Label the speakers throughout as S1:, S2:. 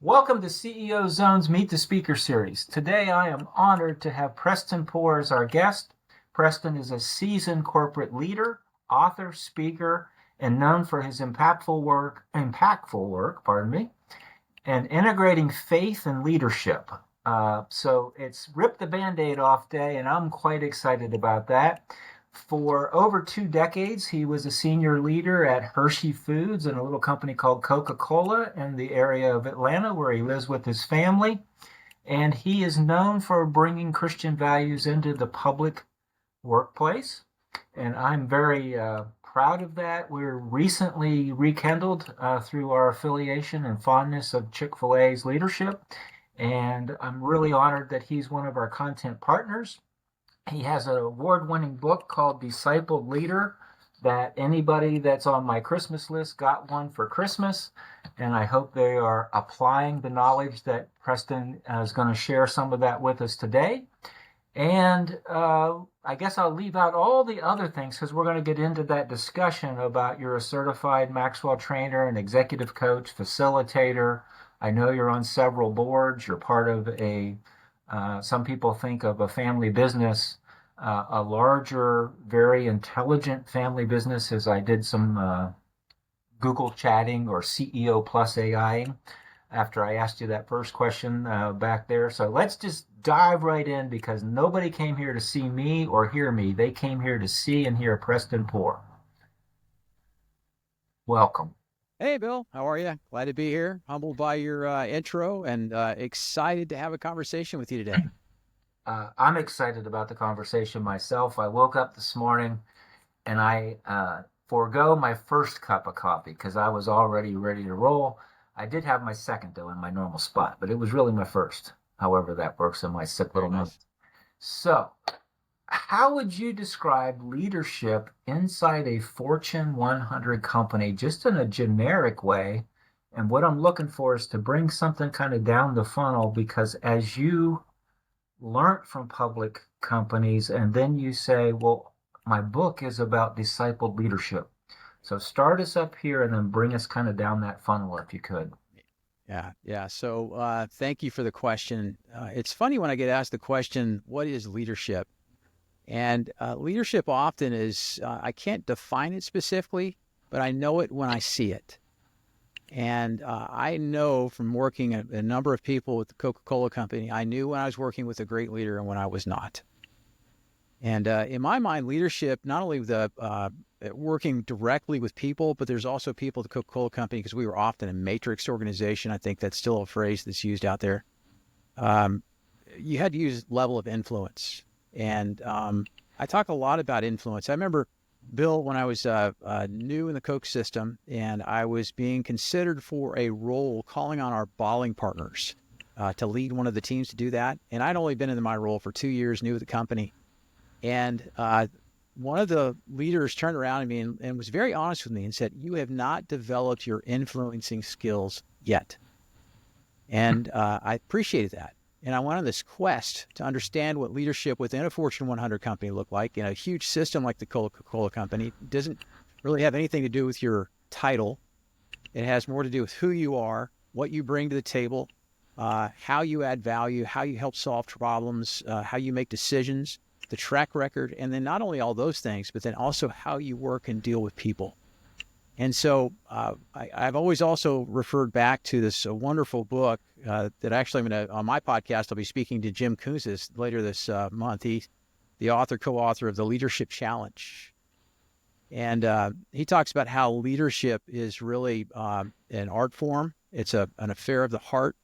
S1: Welcome to CEO Zone's Meet the Speaker series. Today I am honored to have Preston Poore as our guest. Preston is a seasoned corporate leader, author, speaker, and known for his impactful work, and integrating faith and leadership. So it's Rip the Band-Aid Off Day, and I'm quite excited about that. For over 2 decades, he was a senior leader at Hershey Foods and a little company called Coca-Cola in the area of Atlanta, where he lives with his family. And he is known for bringing Christian values into the public workplace. And I'm very proud of that. We're recently rekindled through our affiliation and fondness of Chick-fil-A's leadership. And I'm really honored that he's one of our content partners. He has an award-winning book called Discipled Leader that anybody that's on my Christmas list got one for Christmas. And I hope they are applying the knowledge that Preston is going to share some of that with us today. And I guess I'll leave out all the other things because we're going to get into that discussion about you're a certified Maxwell trainer, an executive coach, facilitator. I know you're on several boards. You're part of some people think of a family business, a larger, very intelligent family business, as I did some Google chatting or CEO plus AI after I asked you that first question back there. So let's just dive right in because nobody came here to see me or hear me. They came here to see and hear Preston Poore. Welcome.
S2: Hey, Bill. How are you? Glad to be here. Humbled by your intro and excited to have a conversation with you today.
S1: I'm excited about the conversation myself. I woke up this morning and I forego my first cup of coffee because I was already ready to roll. I did have my second, though, in my normal spot, but it was really my first, however that works in my sick little month. So, how would you describe leadership inside a Fortune 100 company, just in a generic way? And what I'm looking for is to bring something kind of down the funnel because as you learn from public companies and then you say, well, my book is about discipled leadership. So start us up here and then bring us kind of down that funnel if you could.
S2: Yeah. So thank you for the question. It's funny when I get asked the question, what is leadership? And leadership often is, I can't define it specifically, but I know it when I see it. And I know from working a number of people with the Coca-Cola company, I knew when I was working with a great leader and when I was not. And in my mind, leadership, not only working directly with people, but there's also people at the Coca-Cola company, because we were often a matrix organization. I think that's still a phrase that's used out there. You had to use level of influence. And I talk a lot about influence. I remember, Bill, when I was new in the Coke system and I was being considered for a role calling on our bottling partners to lead one of the teams to do that. And I'd only been in my role for 2 years, new at the company. And one of the leaders turned around at me and was very honest with me and said, "You have not developed your influencing skills yet." And I appreciated that. And I went on this quest to understand what leadership within a Fortune 100 company looked like. In a huge system like the Coca-Cola company, it doesn't really have anything to do with your title. It has more to do with who you are, what you bring to the table, how you add value, how you help solve problems, how you make decisions, the track record, and then not only all those things, but then also how you work and deal with people. And so I've always also referred back to this wonderful book that actually I'm going to, on my podcast, I'll be speaking to Jim Kouzes later this month. He's the co-author of The Leadership Challenge. And he talks about how leadership is really an art form. It's an affair of the heart,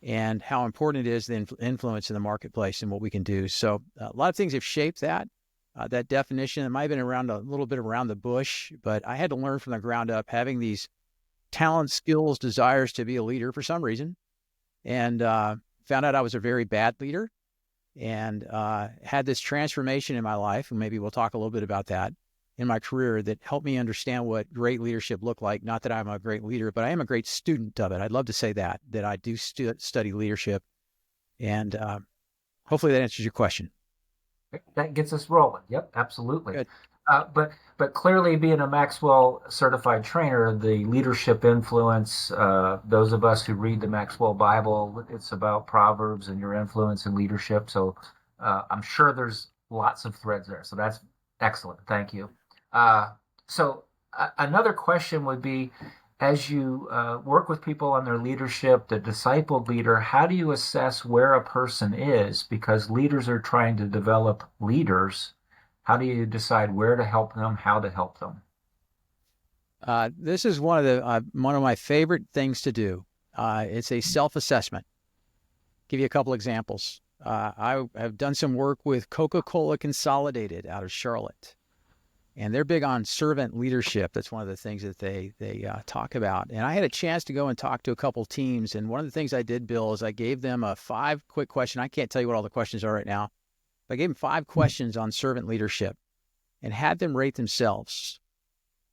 S2: and how important it is the influence in the marketplace and what we can do. So a lot of things have shaped that definition. It might have been a little bit around the bush, but I had to learn from the ground up, having these talents, skills, desires to be a leader for some reason, and found out I was a very bad leader, and had this transformation in my life, and maybe we'll talk a little bit about that, in my career, that helped me understand what great leadership looked like. Not that I'm a great leader, but I am a great student of it. I'd love to say that I do study leadership, and hopefully that answers your question.
S1: That gets us rolling. Yep, absolutely.
S2: Good.
S1: But clearly, being a Maxwell certified trainer, the leadership influence, those of us who read the Maxwell Bible, it's about Proverbs and your influence in leadership. So I'm sure there's lots of threads there. So that's excellent. Thank you. Uh, Another question would be, as you work with people on their leadership, the discipled leader, how do you assess where a person is? Because leaders are trying to develop leaders. How do you decide where to help them, how to help them?
S2: This is one of my favorite things to do. It's a self-assessment. Give you a couple examples. I have done some work with Coca-Cola Consolidated out of Charlotte, and they're big on servant leadership. That's one of the things that they talk about. And I had a chance to go and talk to a couple teams, and one of the things I did, Bill, is I gave them a 5 quick question. I can't tell you what all the questions are right now, but I gave them 5 questions on servant leadership and had them rate themselves.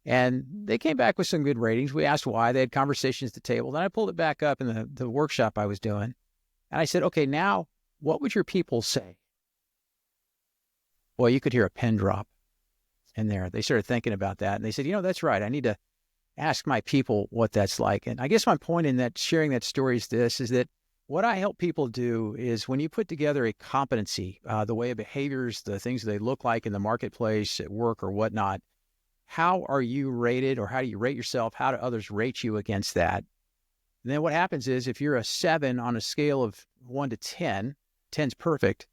S2: And they came back with some good ratings. We asked why. They had conversations at the table. Then I pulled it back up in the workshop I was doing. And I said, okay, now what would your people say? Well, you could hear a pin drop in there. They started thinking about that. And they said, that's right. I need to ask my people what that's like. And I guess my point in that sharing that story is that what I help people do is when you put together a competency, the way of behaviors, the things they look like in the marketplace, at work or whatnot, how are you rated, or how do you rate yourself? How do others rate you against that? And then what happens is if you're a 7 on a scale of 1 to 10, 10's perfect,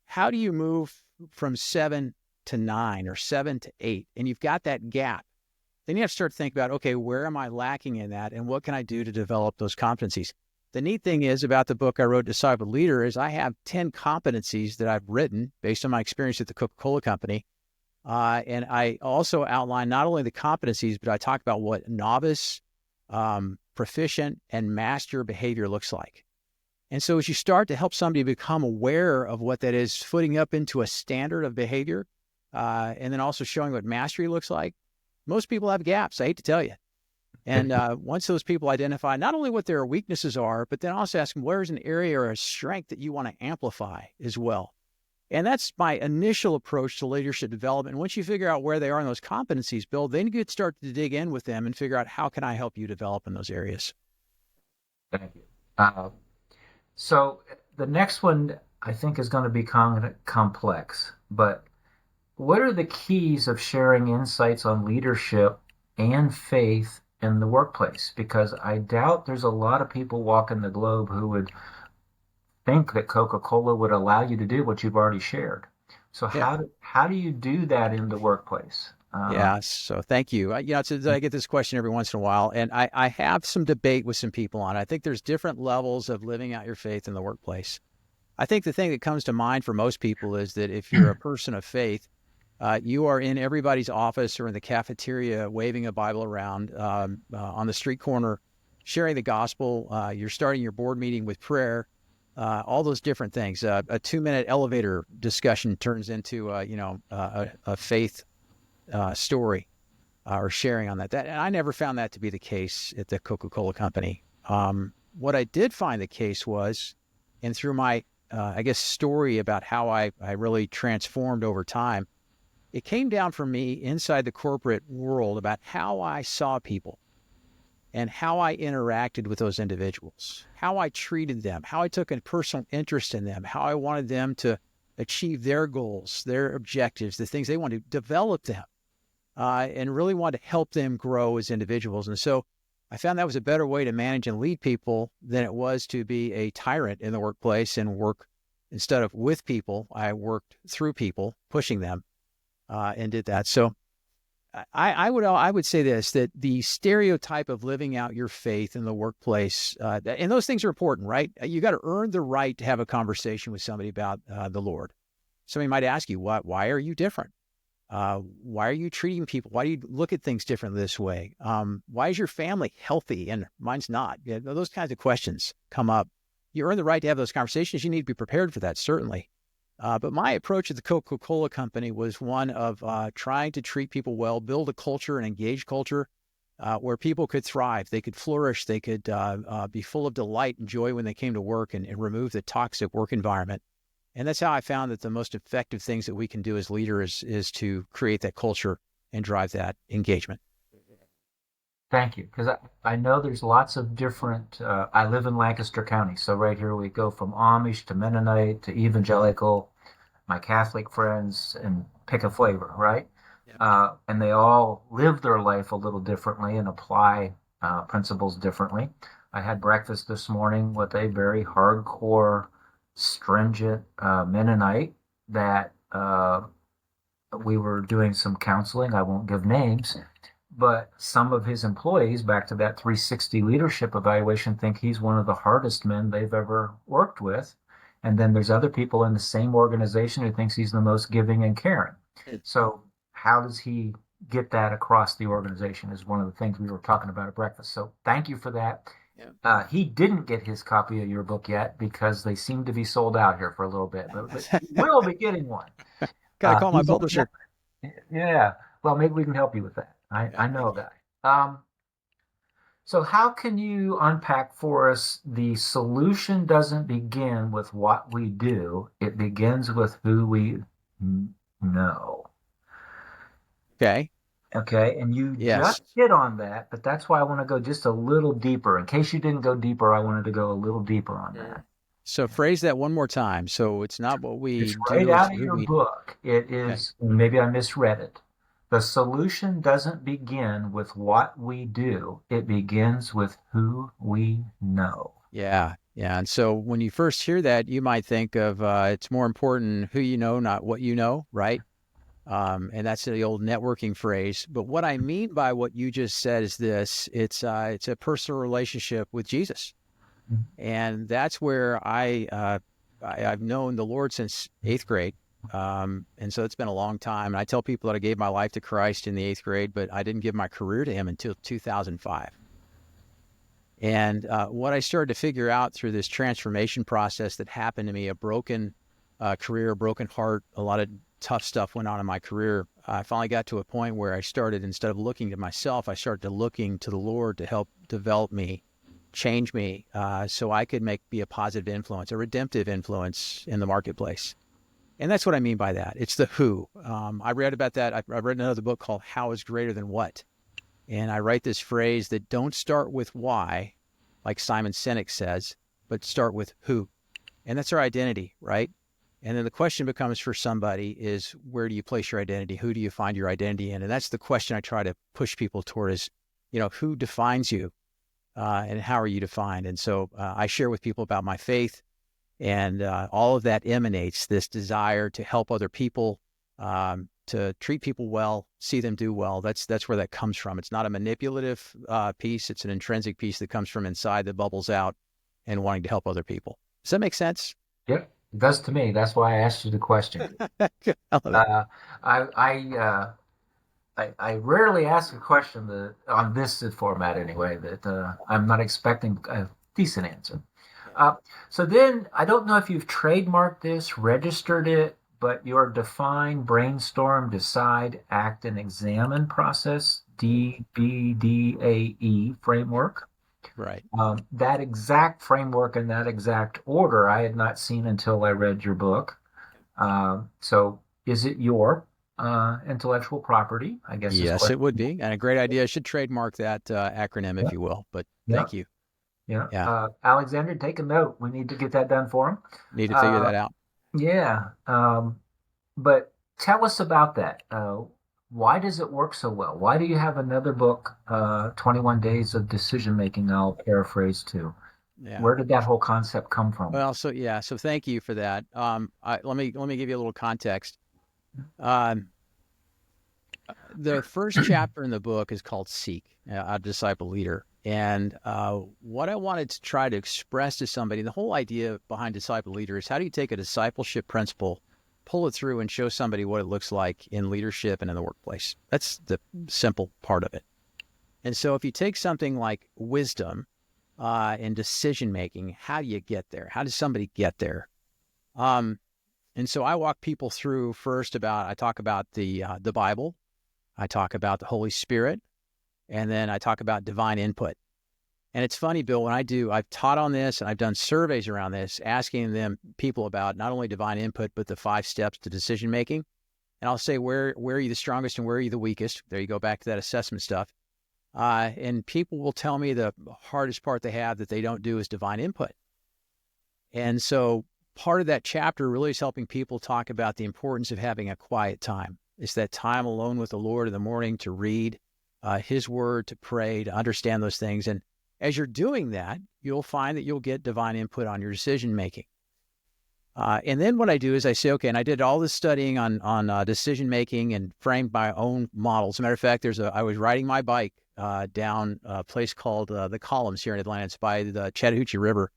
S2: how do you move from 7 to 9 or 7 to 8? And you've got that gap. Then you have to start to think about, okay, where am I lacking in that? And what can I do to develop those competencies? The neat thing is about the book I wrote, Discipled Leader, is I have 10 competencies that I've written based on my experience at the Coca-Cola Company. And I also outline not only the competencies, but I talk about what novice, proficient, and master behavior looks like. And so as you start to help somebody become aware of what that is, footing up into a standard of behavior, and then also showing what mastery looks like, most people have gaps, I hate to tell you. And once those people identify not only what their weaknesses are, but then also ask them, where's an area or a strength that you want to amplify as well? And that's my initial approach to leadership development. Once you figure out where they are in those competencies, Bill, then you could start to dig in with them and figure out how can I help you develop in those areas.
S1: Thank you. So the next one I think is going to become complex, but what are the keys of sharing insights on leadership and faith in the workplace? Because I doubt there's a lot of people walking the globe who would think that Coca-Cola would allow you to do what you've already shared. So
S2: Yeah.
S1: how do you do that in the workplace?
S2: Yeah. So thank you. I get this question every once in a while, and I have some debate with some people on it. I think there's different levels of living out your faith in the workplace. I think the thing that comes to mind for most people is that if you're a person of faith, you are in everybody's office or in the cafeteria waving a Bible around, on the street corner, sharing the gospel. You're starting your board meeting with prayer, all those different things. A 2-minute elevator discussion turns into, a faith story or sharing on that. And I never found that to be the case at the Coca-Cola Company. What I did find the case was, and through my, story about how I really transformed over time, it came down for me inside the corporate world about how I saw people and how I interacted with those individuals, how I treated them, how I took a personal interest in them, how I wanted them to achieve their goals, their objectives, the things they want to develop them, and really want to help them grow as individuals. And so I found that was a better way to manage and lead people than it was to be a tyrant in the workplace and work instead of with people. I worked through people, pushing them, and did that. So I would say this, that the stereotype of living out your faith in the workplace, and those things are important, right? You got to earn the right to have a conversation with somebody about the Lord. Somebody might ask you, why are you different? Why are you treating people? Why do you look at things differently this way? Why is your family healthy and mine's not? Yeah, those kinds of questions come up. You earn the right to have those conversations. You need to be prepared for that, certainly. But my approach at the Coca-Cola Company was one of trying to treat people well, build a culture, an engaged culture where people could thrive, they could flourish, they could be full of delight and joy when they came to work, and remove the toxic work environment. And that's how I found that the most effective things that we can do as leaders is to create that culture and drive that engagement.
S1: Thank you, because I know there's lots of different. I live in Lancaster County, so right here we go from Amish to Mennonite to evangelical. My Catholic friends, and pick a flavor, right?
S2: Yeah.
S1: And they all live their life a little differently and apply principles differently. I had breakfast this morning with a very hardcore, stringent Mennonite that we were doing some counseling. I won't give names, but some of his employees, back to that 360 leadership evaluation, think he's one of the hardest men they've ever worked with. And then there's other people in the same organization who thinks he's the most giving and caring. So how does he get that across the organization is one of the things we were talking about at breakfast. So thank you for that.
S2: Yeah.
S1: He didn't get his copy of your book yet because they seem to be sold out here for a little bit, but we'll be getting one.
S2: Got to call my
S1: He's
S2: publisher.
S1: yeah. Well, maybe we can help you with that. I know that. So how can you unpack for us the solution doesn't begin with what we do, it begins with who we know.
S2: Okay.
S1: Okay, and you
S2: Yes.
S1: just hit on that, but that's why I want to go just a little deeper. In case you didn't go deeper, I wanted to go a little deeper on that.
S2: So phrase that one more time. So it's not what we
S1: It's right
S2: do, it's
S1: out of
S2: who
S1: your
S2: we.
S1: book. It
S2: Okay.
S1: is, maybe I misread it. The solution doesn't begin with what we do, it begins with who we know.
S2: Yeah. Yeah. And so when you first hear that, you might think of it's more important who you know, not what you know, right? And that's the old networking phrase. But what I mean by what you just said is this: it's a personal relationship with Jesus, and that's where I've known the Lord since 8th grade, and so it's been a long time. And I tell people that I gave my life to Christ in the 8th grade, but I didn't give my career to Him until 2005. And what I started to figure out through this transformation process that happened to me, a broken career, a broken heart, a lot of tough stuff went on in my career. I finally got to a point where I started, instead of looking to myself, I started to looking to the Lord to help develop me, change me, so I could be a positive influence, a redemptive influence in the marketplace. And that's what I mean by that. It's the who. I read about that. I read another book called How is Greater Than What? And I write this phrase that don't start with why, like Simon Sinek says, but start with who. And that's our identity, right? And then the question becomes for somebody is, where do you place your identity? Who do you find your identity in? And that's the question I try to push people toward is, who defines you and how are you defined? And so I share with people about my faith, and all of that emanates this desire to help other people, to treat people well, see them do well. That's where that comes from. It's not a manipulative piece. It's an intrinsic piece that comes from inside that bubbles out and wanting to help other people. Does that make sense?
S1: Yep, it does to me. That's why I asked you the question.
S2: I love it.
S1: I rarely ask a question on this format anyway that I'm not expecting a decent answer. So then I don't know if you've trademarked this, registered it, but your define, brainstorm, decide, act, and examine process, DBDAE framework.
S2: Right.
S1: That exact framework and that exact order I had not seen until I read your book. So is it your intellectual property? I guess.
S2: Yes, it would be. And a great idea. I should trademark that acronym, if
S1: Yeah.
S2: you will. But
S1: Yeah.
S2: thank you.
S1: Yeah.
S2: Yeah.
S1: Alexander, take a note. We need to get that done for him.
S2: Need to figure that out.
S1: Yeah. But tell us about that. Why does it work so well? Why do you have another book, 21 Days of Decision Making? I'll paraphrase too.
S2: Yeah.
S1: Where did that whole concept come from?
S2: Well, so thank you for that. Let me give you a little context. The first chapter in the book is called Seek, a Disciple Leader. And what I wanted to try to express to somebody, the whole idea behind Disciple Leader is, how do you take a discipleship principle, pull it through, and show somebody what it looks like in leadership and in the workplace? That's the simple part of it. And so if you take something like wisdom and decision-making, how do you get there? How does somebody get there? And so I walk people through first I talk about the Bible, I talk about the Holy Spirit, and then I talk about divine input. And it's funny, Bill, I've taught on this and I've done surveys around this, asking people about not only divine input, but the 5 steps to decision making. And I'll say, where are you the strongest and where are you the weakest? There you go, back to that assessment stuff. And people will tell me the hardest part they have that they don't do is divine input. And so part of that chapter really is helping people talk about the importance of having a quiet time. It's that time alone with the Lord in the morning to read his word, to pray, to understand those things. And as you're doing that, you'll find that you'll get divine input on your decision making. And then what I do is I say, okay, and I did all this studying on decision making and framed my own models. As a matter of fact, I was riding my bike down a place called the Columns here in Atlanta. It's by the Chattahoochee River.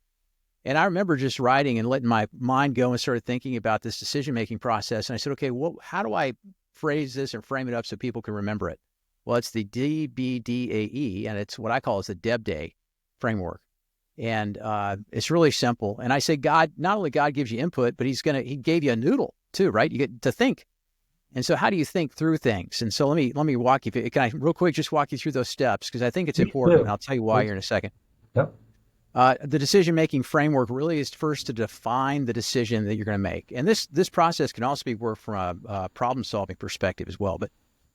S2: And I remember just riding and letting my mind go and started thinking about this decision-making process. And I said, okay, how do I phrase this and frame it up so people can remember it? Well, it's the DBDAE, and it's what I call the Deb Day framework. And it's really simple. And I say, God, not only God gives you input, but he gave you a noodle too, right? You get to think. And so how do you think through things? And so let me walk you through. Can I real quick just walk you through those steps? Because I think it's important. And I'll tell you why here in a second.
S1: Yep.
S2: The decision-making framework really is first to define the decision that you're going to make. And this process can also be worked from a problem-solving perspective as well. But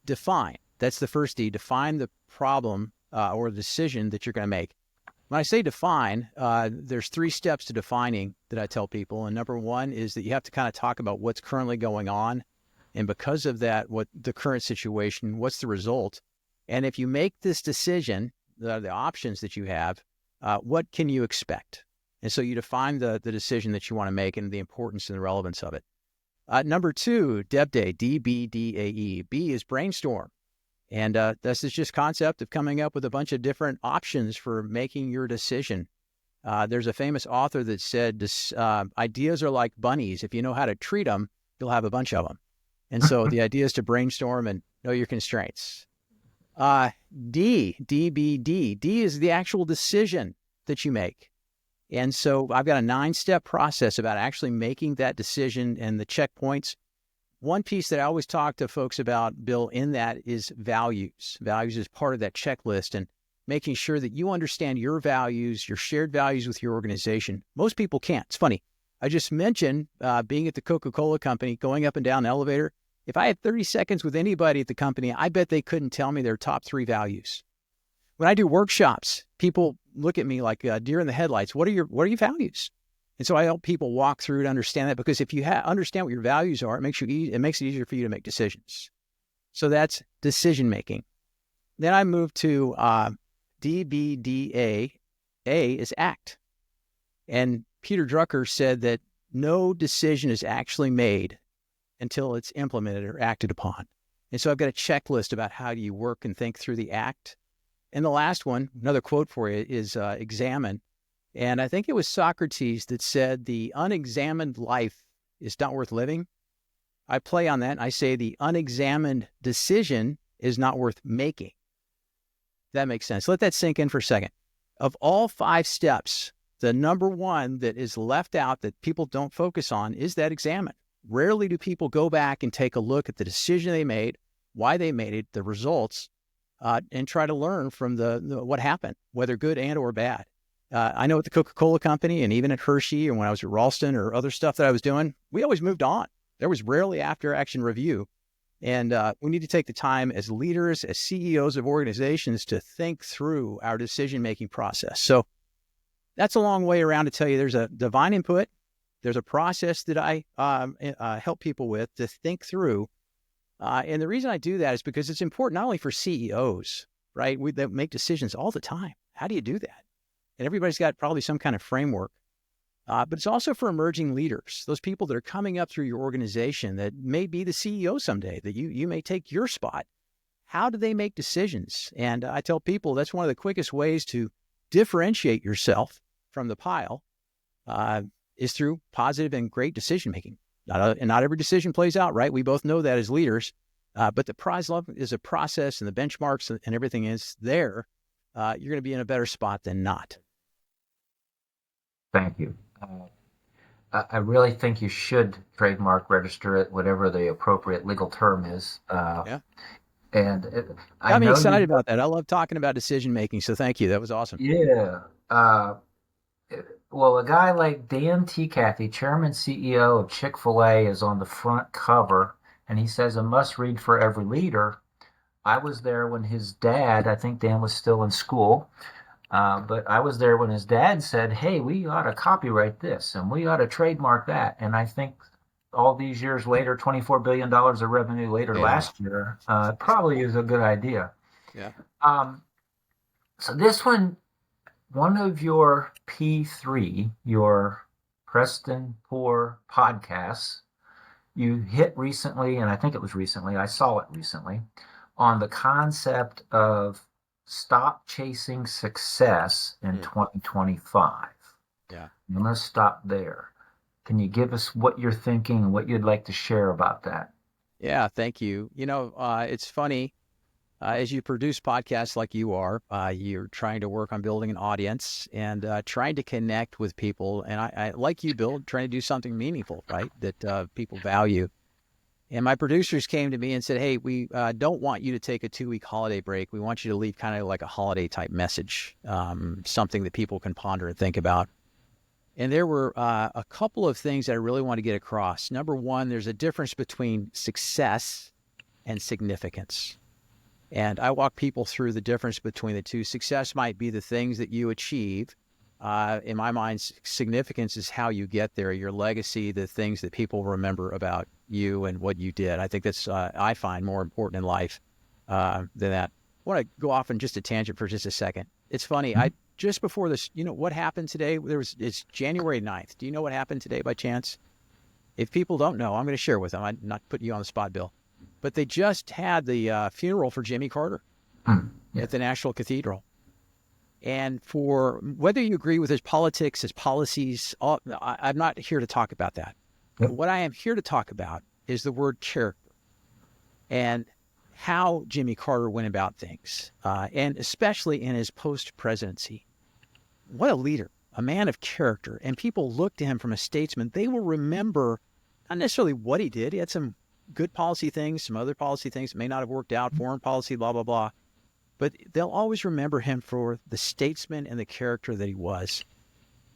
S2: define, that's the first D, define the problem or the decision that you're going to make. When I say define, there's 3 steps to defining that I tell people. And number 1 is that you have to kind of talk about what's currently going on. And because of that, what the current situation, what's the result? And if you make this decision, the options that you have, what can you expect? And so you define the decision that you want to make and the importance and the relevance of it. Number 2, Deb Day, DBDAE. B is brainstorm. And this is just concept of coming up with a bunch of different options for making your decision. There's a famous author that said, ideas are like bunnies. If you know how to treat them, you'll have a bunch of them. And so the idea is to brainstorm and know your constraints. DBD. D is the actual decision that you make. And so I've got a 9-step process about actually making that decision and the checkpoints. One piece that I always talk to folks about, Bill, in that is values. Values is part of that checklist and making sure that you understand your values, your shared values with your organization. Most people can't. It's funny. I just mentioned being at the Coca-Cola company, going up and down the elevator. If I had 30 seconds with anybody at the company, I bet they couldn't tell me their top 3 values. When I do workshops, people look at me like a deer in the headlights. What are your values? And so I help people walk through to understand that, because if you understand what your values are, it makes it easier for you to make decisions. So that's decision making. Then I move to DBDA. A is act. And Peter Drucker said that no decision is actually made until it's implemented or acted upon. And so I've got a checklist about how do you work and think through the act. And the last one, another quote for you, is examine. And I think it was Socrates that said the unexamined life is not worth living. I play on that and I say the unexamined decision is not worth making. That makes sense. Let that sink in for a second. Of all 5 steps, the number 1 that is left out that people don't focus on is that examine. Rarely do people go back and take a look at the decision they made, why they made it, the results, and try to learn from the what happened, whether good and or bad. I know at the Coca-Cola company and even at Hershey and when I was at Ralston or other stuff that I was doing, we always moved on. There was rarely after action review. And we need to take the time as leaders, as CEOs of organizations to think through our decision-making process. So that's a long way around to tell you there's a divine input. There's a process that I help people with to think through. And the reason I do that is because it's important not only for CEOs, right? That make decisions all the time. How do you do that? And everybody's got probably some kind of framework. But it's also for emerging leaders, those people that are coming up through your organization that may be the CEO someday, that you may take your spot. How do they make decisions? And I tell people that's one of the quickest ways to differentiate yourself from the pile is through positive and great decision-making. And not every decision plays out, right? We both know that as leaders. But the prize love is a process and the benchmarks and everything is there. You're going to be in a better spot than not.
S1: Thank you. I really think you should trademark register it, whatever the appropriate legal term is.
S2: Yeah.
S1: And I
S2: Got me
S1: know
S2: excited
S1: you,
S2: about that. I love talking about decision making. So thank you. That was awesome.
S1: yeah. Well, a guy like Dan T. Cathy, Chairman CEO of Chick-fil-A, is on the front cover, and he says a must read for every leader. I was there when his dad, I think Dan was still in school, but I was there when his dad said, "Hey, we ought to copyright this and we ought to trademark that." And I think all these years later, $24 billion of revenue later
S2: Yeah.
S1: last year, probably is a good idea.
S2: Yeah.
S1: Um, so this one of your P3, your Preston Poore podcasts, you hit recently, and I think it was recently, I saw it recently, on the concept of stop chasing success in
S2: Mm.
S1: 2025.
S2: Yeah.
S1: I'm going to stop there. Can you give us what you're thinking and what you'd like to share about that?
S2: Yeah. Thank you. It's funny. As you produce podcasts like you are, you're trying to work on building an audience and trying to connect with people. And I like you, Bill, trying to do something meaningful, right? That people value. And my producers came to me and said, "Hey, we don't want you to take a 2-week holiday break. We want you to leave kind of like a holiday type message, something that people can ponder and think about." And there were a couple of things that I really want to get across. Number one, there's a difference between success and significance. And I walk people through the difference between the two. Success might be the things that you achieve. In my mind, significance is how you get there, your legacy, the things that people remember about you and what you did. I think that's, I find, more important in life than that. I want to go off on just a tangent for just a second. It's funny. Just before this, what happened today? It's January 9th. Do you know what happened today by chance? If people don't know, I'm going to share with them. I'm not putting you on the spot, Bill. But they just had the funeral for Jimmy Carter
S1: Yeah.
S2: at the National Cathedral. And for whether you agree with his politics, his policies, I'm not here to talk about that.
S1: Yep.
S2: What I am here to talk about is the word character and how Jimmy Carter went about things, and especially in his post-presidency. What a leader, a man of character. And people look to him from a statesman. They will remember not necessarily what he did. He had some good policy things, some other policy things that may not have worked out, foreign policy, blah, blah, blah. But they'll always remember him for the statesman and the character that he was.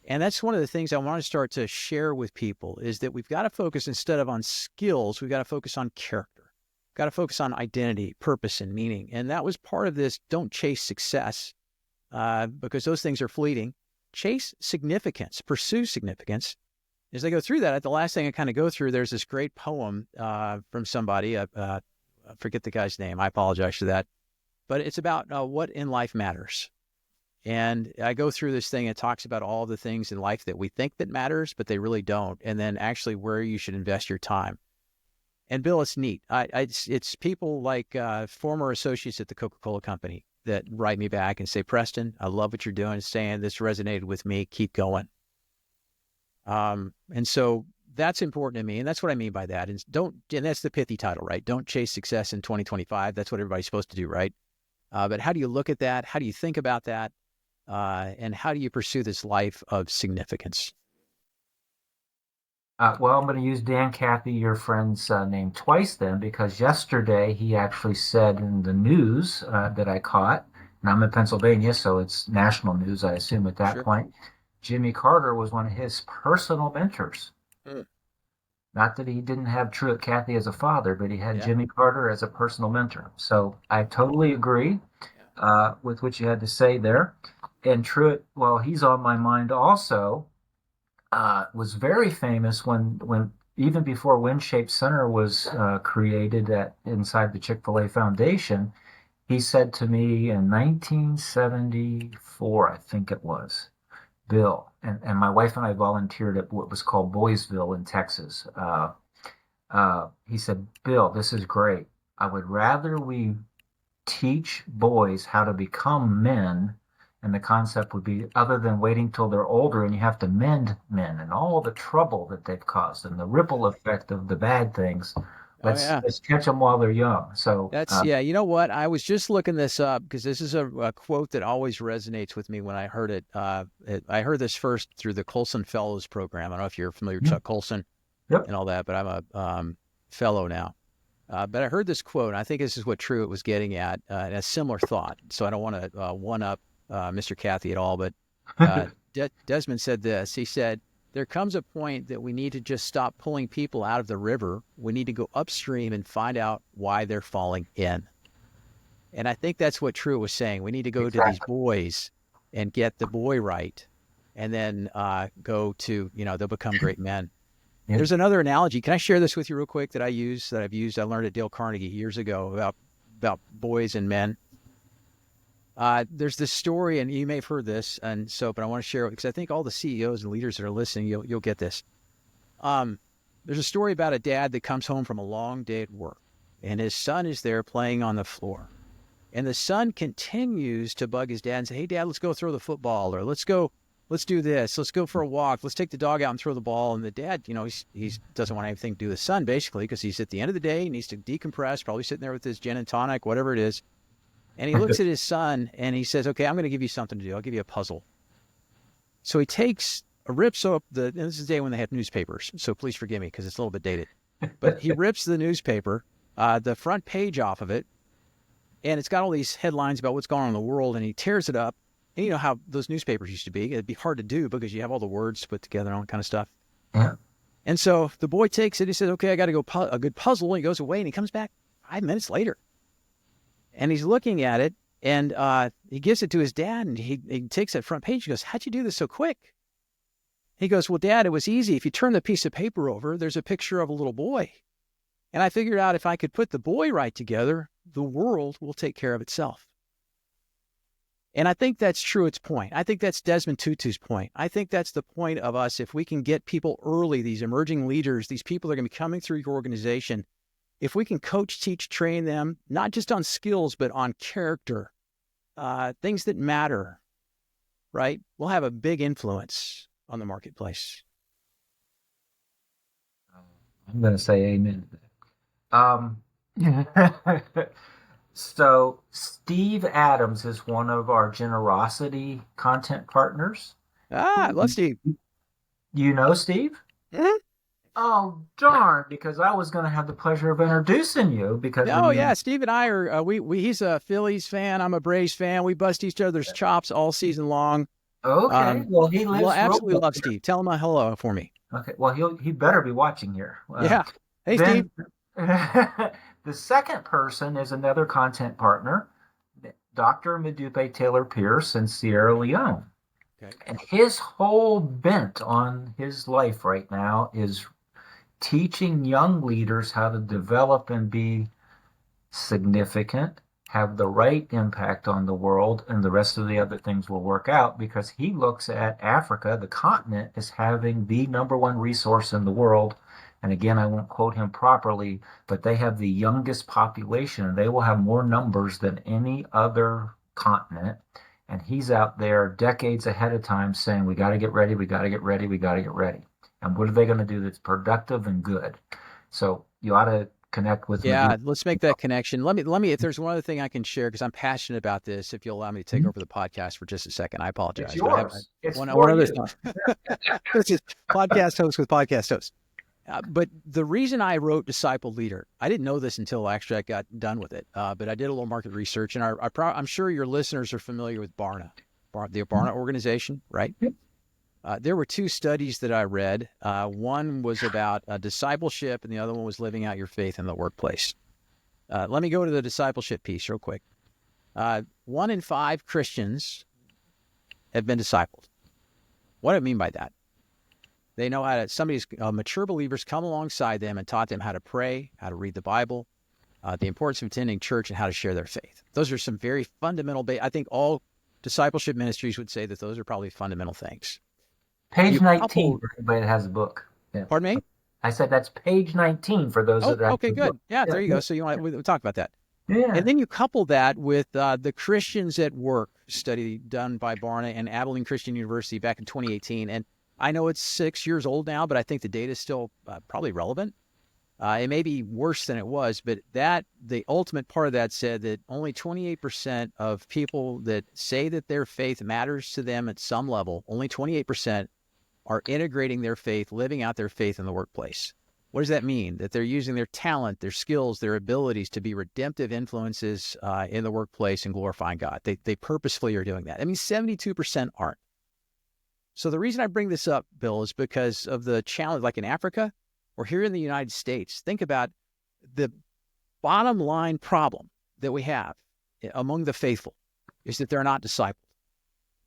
S2: And that's one of the things I want to start to share with people is that we've got to focus instead of on skills, we've got to focus on character. Got to focus on identity, purpose, and meaning. And that was part of this don't chase success because those things are fleeting. Chase significance, pursue significance. As I go through that, the last thing I kind of go through, there's this great poem from somebody. I forget the guy's name. I apologize for that. But it's about what in life matters. And I go through this thing. It talks about all the things in life that we think that matters, but they really don't. And then actually where you should invest your time. And Bill, it's neat. It's people like former associates at the Coca-Cola company that write me back and say, "Preston, I love what you're doing, saying this resonated with me. Keep going." And so that's important to me. And that's what I mean by that. And that's the pithy title, right? Don't chase success in 2025. That's what everybody's supposed to do, right? But how do you look at that? How do you think about that? And how do you pursue this life of significance?
S1: Well, I'm going to use Dan Cathy, your friend's name, twice then, because yesterday he actually said in the news that I caught, and I'm in Pennsylvania, so it's national news, I assume, at that
S2: Sure.
S1: point. Jimmy Carter was one of his personal mentors.
S2: Mm.
S1: Not that he didn't have Truett Cathy as a father, but he had
S2: Yeah.
S1: Jimmy Carter as a personal mentor. So I totally agree with what you had to say there. And Truett, well, he's on my mind also, was very famous when even before Wind Shaped Center was created inside the Chick-fil-A Foundation. He said to me in 1974, I think it was, "Bill," and my wife and I volunteered at what was called Boysville in Texas. He said, "Bill, this is great. I would rather we teach boys how to become men." And the concept would be other than waiting till they're older and you have to mend men and all the trouble that they've caused and the ripple effect of the bad ththings.
S2: Oh,
S1: Let's
S2: yeah.
S1: let's catch them while they're young. So
S2: Yeah. You know what? I was just looking this up because this is a quote that always resonates with me when I heard it. I heard this first through the Colson Fellows program. I don't know if you're familiar with
S1: yeah,
S2: Chuck Colson
S1: yep.
S2: and all that, but I'm a fellow now. But I heard this quote, and I think this is what Truett was getting at, and a similar thought. So I don't want to one-up Mr. Cathy at all, but Desmond said this. He said, there comes a point that we need to just stop pulling people out of the river. We need to go upstream and find out why they're falling in. And I think that's what Truett was saying. We need to go to these boys and get the boy right, and then go to, they'll become great men. Yeah. There's another analogy. Can I share this with you real quick that I've used? I learned at Dale Carnegie years ago about boys and men. There's this story, and you may have heard this, but I want to share it because I think all the CEOs and leaders that are listening, you'll get this. There's a story about a dad that comes home from a long day at work, and his son is there playing on the floor. And the son continues to bug his dad and say, hey, Dad, let's go throw the football, or let's do this. Let's go for a walk. Let's take the dog out and throw the ball. And the dad, he doesn't want anything to do with his son, basically, because he's at the end of the day. He needs to decompress, probably sitting there with his gin and tonic, whatever it is. And he looks at his son and he says, okay, I'm going to give you something to do. I'll give you a puzzle. So he rips up and this is the day when they had newspapers, so please forgive me because it's a little bit dated. But he rips the newspaper, the front page off of it, and it's got all these headlines about what's going on in the world, and he tears it up. And you know how those newspapers used to be. It'd be hard to do because you have all the words put together and all that kind of stuff. Yeah. And so the boy takes it. He says, okay, I got to go a good puzzle. And he goes away, and he comes back 5 minutes later. And he's looking at it, and he gives it to his dad, and he takes that front page. He goes, how'd you do this so quick? He goes, well, Dad, it was easy. If you turn the piece of paper over, there's a picture of a little boy. And I figured out if I could put the boy right together, the world will take care of itself. And I think that's Truett's point. I think that's Desmond Tutu's point. I think that's the point of us. If we can get people early, these emerging leaders, these people that are going to be coming through your organization, if we can coach, teach, train them, not just on skills, but on character, things that matter, right? We'll have a big influence on the marketplace.
S1: I'm going to say amen. So Steve Adams is one of our generosity content partners.
S2: I love Steve.
S1: You know Steve?
S2: Mm-hmm.
S1: Oh, darn, because I was going to have the pleasure of introducing you.
S2: Steve and I are, he's a Phillies fan. I'm a Braves fan. We bust each other's chops all season long.
S1: Okay, well, he lives.
S2: Well, absolutely love Steve. Tell him a hello for me.
S1: Okay, well, he better be watching here.
S2: Yeah. Hey, Steve.
S1: The second person is another content partner, Dr. Madupe Taylor Pierce in Sierra Leone. Okay. And his whole bent on his life right now is teaching young leaders how to develop and be significant, have the right impact on the world, and the rest of the other things will work out, because he looks at Africa, the continent, as having the number one resource in the world. And again, I won't quote him properly, but they have the youngest population, and they will have more numbers than any other continent. And he's out there decades ahead of time saying, we got to get ready, we got to get ready, we got to get ready. And what are they going to do that's productive and good? So you ought to connect with me.
S2: Yeah, let's make that connection. Let me, if there's one other thing I can share, because I'm passionate about this, if you'll allow me to take over the podcast for just a second. I apologize.
S1: It's yours.
S2: It's one other thing. This is podcast host with podcast host. But the reason I wrote Disciple Leader, I didn't know this until actually I got done with it, but I did a little market research, and I'm sure your listeners are familiar with Barna, the Barna organization, right? Yep. There were 2 studies that I read. One was about discipleship, and the other one was living out your faith in the workplace. Let me go to the discipleship piece real quick. 1 in 5 Christians have been discipled. What do I mean by that? They know how to, mature believers come alongside them and taught them how to pray, how to read the Bible, the importance of attending church, and how to share their faith. Those are some very fundamental, I think all discipleship ministries would say that those are probably fundamental things.
S1: Page 19 for anybody that has a book.
S2: Yeah. Pardon me?
S1: I said that's page 19 for those that have
S2: okay, good.
S1: Book.
S2: Yeah, there you go. So we'll talk about that.
S1: Yeah.
S2: And then you couple that with the Christians at Work study done by Barna and Abilene Christian University back in 2018. And I know it's 6 years old now, but I think the data is still probably relevant. It may be worse than it was, but the ultimate part of that said that only 28% of people that say that their faith matters to them at some level, only 28% are integrating their faith, living out their faith in the workplace. What does that mean? That they're using their talent, their skills, their abilities to be redemptive influences in the workplace and glorifying God. They purposefully are doing that. I mean, 72% aren't. So the reason I bring this up, Bill, is because of the challenge, like in Africa or here in the United States. Think about the bottom line problem that we have among the faithful is that they're not discipled.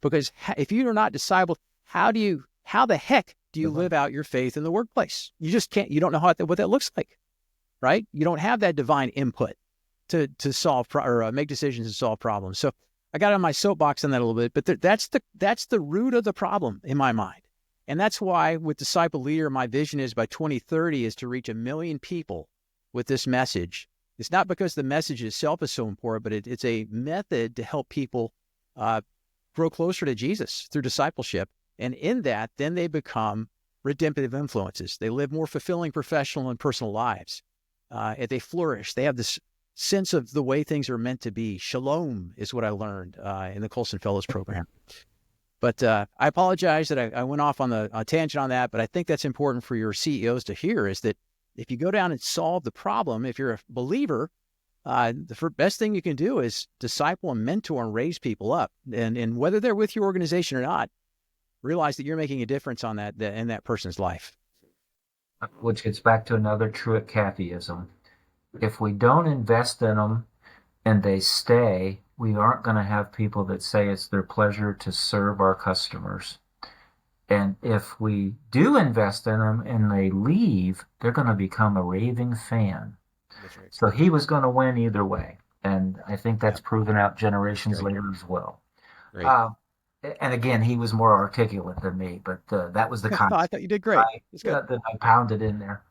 S2: Because if you are not discipled, how the heck do you live out your faith in the workplace? You just can't. You don't know what that looks like, right? You don't have that divine input to solve or make decisions and solve problems. So I got on my soapbox on that a little bit, but that's the root of the problem in my mind. And that's why with Disciple Leader, my vision is by 2030 is to reach 1 million people with this message. It's not because the message itself is so important, but it's a method to help people grow closer to Jesus through discipleship. And in that, then they become redemptive influences. They live more fulfilling professional and personal lives. They flourish. They have this sense of the way things are meant to be. Shalom is what I learned in the Colson Fellows program. But I apologize that I went off on a tangent on that, but I think that's important for your CEOs to hear, is that if you go down and solve the problem, if you're a believer, the best thing you can do is disciple and mentor and raise people up. And whether they're with your organization or not, realize that you're making a difference on that in that person's life.
S1: Which gets back to another Truett Cathyism. If we don't invest in them and they stay, we aren't going to have people that say it's their pleasure to serve our customers. And if we do invest in them and they leave, they're going to become a raving fan. That's right. So he was going to win either way. And I think that's proven out generations later as well. And again, he was more articulate than me, but that was the concept.
S2: No, I thought you did great.
S1: That I pounded in there.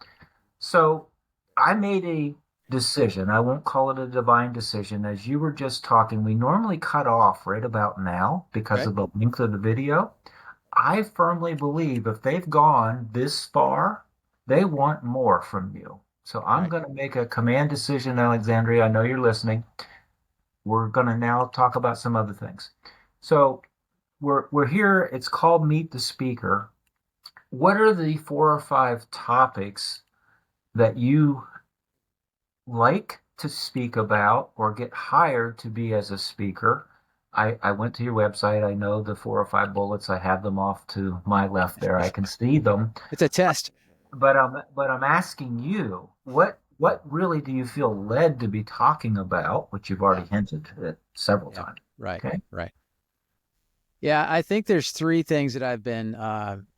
S1: So I made a decision. I won't call it a divine decision. As you were just talking, we normally cut off right about now because of the length of the video. I firmly believe if they've gone this far, they want more from you. So I'm going to make a command decision, Alexandria. I know you're listening. We're going to now talk about some other things. So we're here. It's called Meet the Speaker. What are the 4 or 5 topics that you like to speak about or get hired to be as a speaker? I went to your website. I know the 4 or 5 bullets. I have them off to my left there. I can see them.
S2: It's a test.
S1: But I'm asking you, what really do you feel led to be talking about, which you've already hinted at several times?
S2: Right. Okay? Right. Yeah, I think there's 3 things that I've been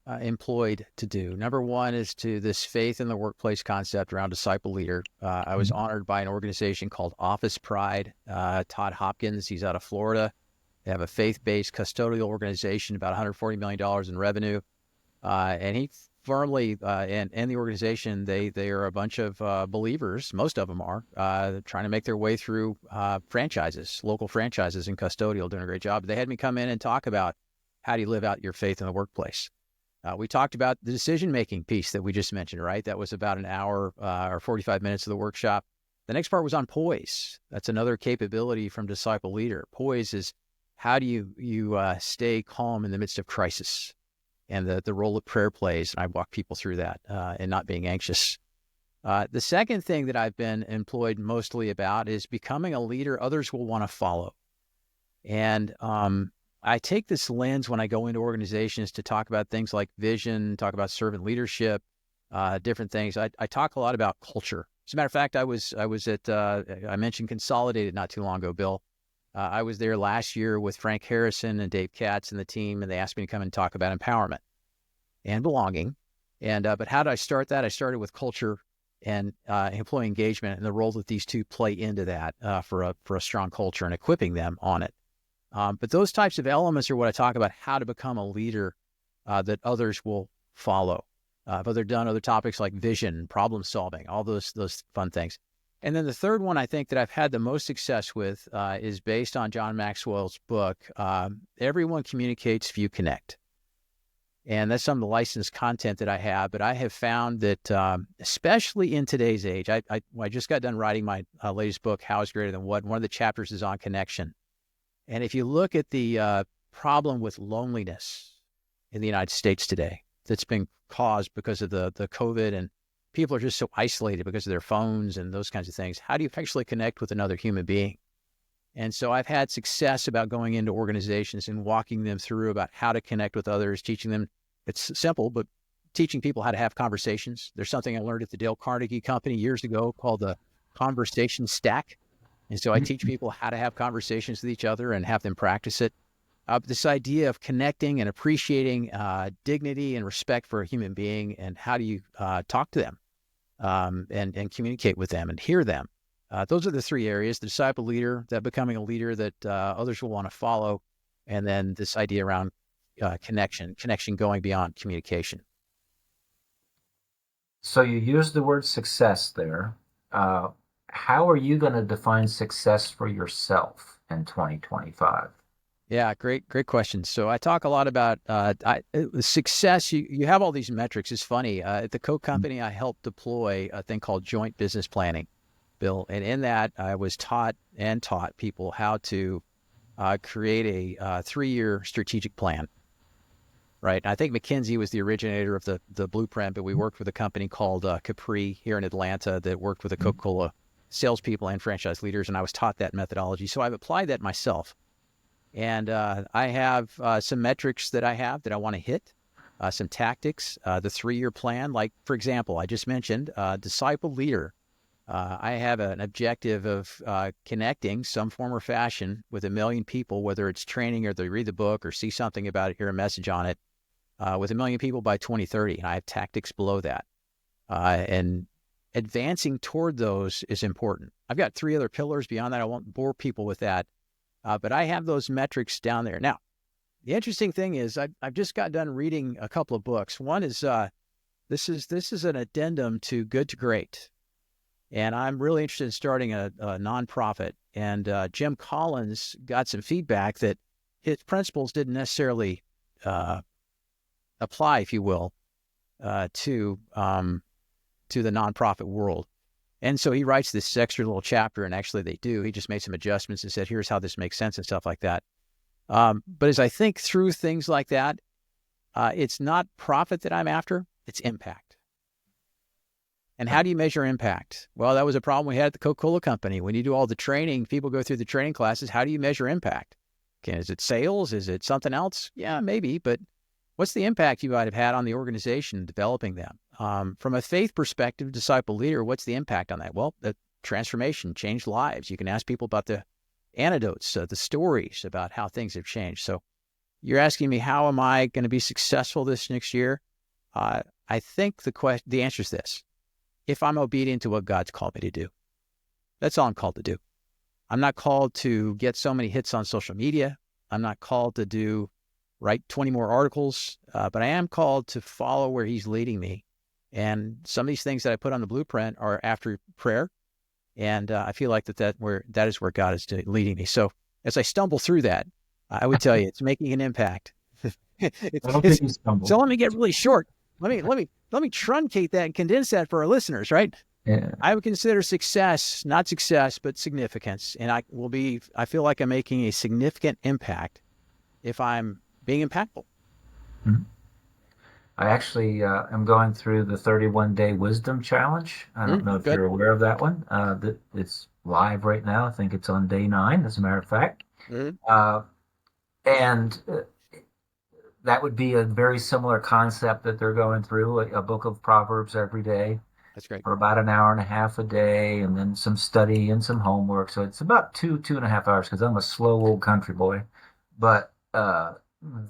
S2: employed to do. Number one is to this faith in the workplace concept around Disciple Leader. I was honored by an organization called Office Pride. Todd Hopkins, he's out of Florida. They have a faith-based custodial organization, about $140 million in revenue. And he firmly, and the organization, they are a bunch of believers, most of them are, trying to make their way through franchises, local franchises in custodial, doing a great job. They had me come in and talk about how do you live out your faith in the workplace. We talked about the decision-making piece that we just mentioned, right? That was about an hour or 45 minutes of the workshop. The next part was on poise. That's another capability from Disciple Leader. Poise is how do you stay calm in the midst of crisis, and the role that prayer plays. And I walk people through that and not being anxious. The second thing that I've been employed mostly about is becoming a leader others will want to follow. And I take this lens when I go into organizations to talk about things like vision, talk about servant leadership, different things. I talk a lot about culture. As a matter of fact, I was at, I mentioned Consolidated not too long ago, Bill. I was there last year with Frank Harrison and Dave Katz and the team, and they asked me to come and talk about empowerment and belonging. And but how did I start that? I started with culture and employee engagement and the role that these two play into that for a strong culture and equipping them on it. But those types of elements are what I talk about, how to become a leader that others will follow. I've done other topics like vision, problem solving, all those fun things. And then the third one I think that I've had the most success with is based on John Maxwell's book, Everyone Communicates, Few Connect. And that's some of the licensed content that I have. But I have found that, especially in today's age, I just got done writing my latest book, How is Greater Than What? One of the chapters is on connection. And if you look at the problem with loneliness in the United States today, that's been caused because of the COVID and people are just so isolated because of their phones and those kinds of things. How do you actually connect with another human being? And so I've had success about going into organizations and walking them through about how to connect with others, teaching them. It's simple, but teaching people how to have conversations. There's something I learned at the Dale Carnegie Company years ago called the conversation stack. And so I teach people how to have conversations with each other and have them practice it. This idea of connecting and appreciating dignity and respect for a human being, and how do you talk to them and communicate with them and hear them. Those are the three areas: the disciple leader, that becoming a leader that others will want to follow, and then this idea around connection going beyond communication.
S1: So you use the word success there. How are you going to define success for yourself in 2025?
S2: Yeah, great question. So I talk a lot about success. You have all these metrics. It's funny. At the Coke company, I helped deploy a thing called joint business planning, Bill. And in that, I was taught people how to create a 3-year strategic plan. Right. I think McKinsey was the originator of the blueprint, but we worked with a company called Capri here in Atlanta that worked with the Coca-Cola salespeople and franchise leaders. And I was taught that methodology. So I've applied that myself. And I have some metrics that I want to hit, some tactics, the 3-year plan. Like, for example, I just mentioned disciple leader. I have an objective of connecting some form or fashion with 1 million people, whether it's training or they read the book or see something about it, hear a message on it, with 1 million people by 2030. And I have tactics below that. And advancing toward those is important. I've got 3 other pillars beyond that. I won't bore people with that. But I have those metrics down there. Now, the interesting thing is I've just got done reading a couple of books. One is this is an addendum to Good to Great. And I'm really interested in starting a nonprofit. And Jim Collins got some feedback that his principles didn't necessarily apply, if you will, to the nonprofit world. And so he writes this extra little chapter, and actually they do. He just made some adjustments and said, here's how this makes sense and stuff like that. But as I think through things like that, it's not profit that I'm after, it's impact. And how do you measure impact? Well, that was a problem we had at the Coca-Cola company. When you do all the training, people go through the training classes, how do you measure impact? Okay, is it sales? Is it something else? Yeah, maybe, but what's the impact you might have had on the organization developing them? From a faith perspective, disciple leader, what's the impact on that? Well, the transformation, changed lives. You can ask people about the anecdotes, the stories about how things have changed. So you're asking me, how am I going to be successful this next year? I think the answer is this: if I'm obedient to what God's called me to do. That's all I'm called to do. I'm not called to get so many hits on social media. I'm not called to write 20 more articles, but I am called to follow where he's leading me. And some of these things that I put on the blueprint are after prayer. And I feel like that is where God is leading me. So as I stumble through that, I would tell you it's making an impact. So let me get really short. Let me truncate that and condense that for our listeners, right?
S1: Yeah.
S2: I would consider success, not success, but significance. And I feel like I'm making a significant impact if I'm being impactful.
S1: Mm-hmm. I actually am going through the 31-day wisdom challenge. I don't know if you're aware of that one. It's live right now. I think it's on day 9, as a matter of fact. And that would be a very similar concept that they're going through, a book of Proverbs every day.
S2: That's great.
S1: For about an hour and a half a day, and then some study and some homework. So it's about 2.5 hours, because I'm a slow old country boy. But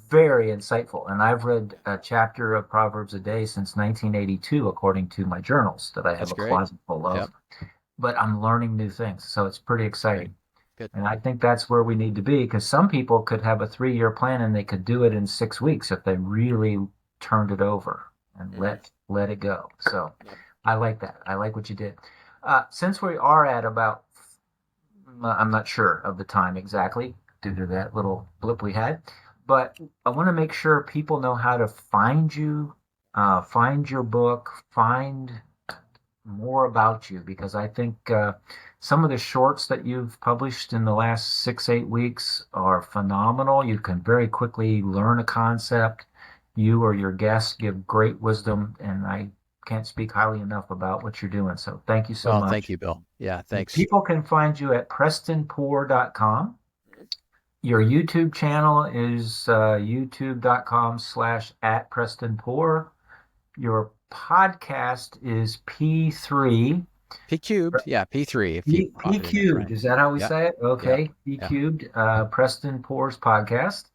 S1: very insightful. And I've read a chapter of Proverbs a day since 1982, according to my journals that I have closet full of. Yep. But I'm learning new things. So it's pretty exciting. Good. And I think that's where we need to be, because some people could have a 3-year plan and they could do it in 6 weeks if they really turned it over and let it go. So I like that. I like what you did. Since we are at about, I'm not sure of the time exactly due to that little blip we had, but I want to make sure people know how to find you, find your book, find more about you, because I think some of the shorts that you've published in the last 6-8 weeks are phenomenal. You can very quickly learn a concept. You or your guests give great wisdom, and I can't speak highly enough about what you're doing. So thank you so
S2: Well, thank
S1: much.
S2: you, Bill. Yeah, thanks.
S1: People can find you at PrestonPoore.com. Your YouTube channel is youtube.com/@PrestonPoore. Your podcast is P3.
S2: P cubed. Yeah, P3 if you
S1: P
S2: pop it in there.
S1: cubed.
S2: Right.
S1: Is that how we
S2: Yeah.
S1: say it?
S2: Yeah.
S1: Okay. P
S2: Yeah.
S1: cubed, Preston Poore's podcast.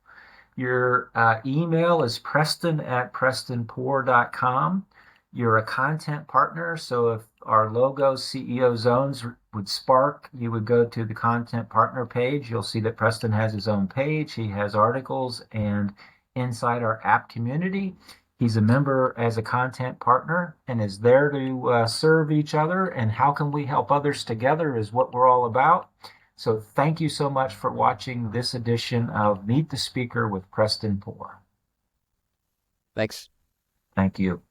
S1: Your email is preston@prestonpoore.com. You're a content partner. So if our logo CEO Zones would spark, you would go to the content partner page. You'll see that Preston has his own page. He has articles and inside our app community. He's a member as a content partner and is there to serve each other. And how can we help others together is what we're all about. So thank you so much for watching this edition of Meet the Speaker with Preston Poore.
S2: Thanks.
S1: Thank you.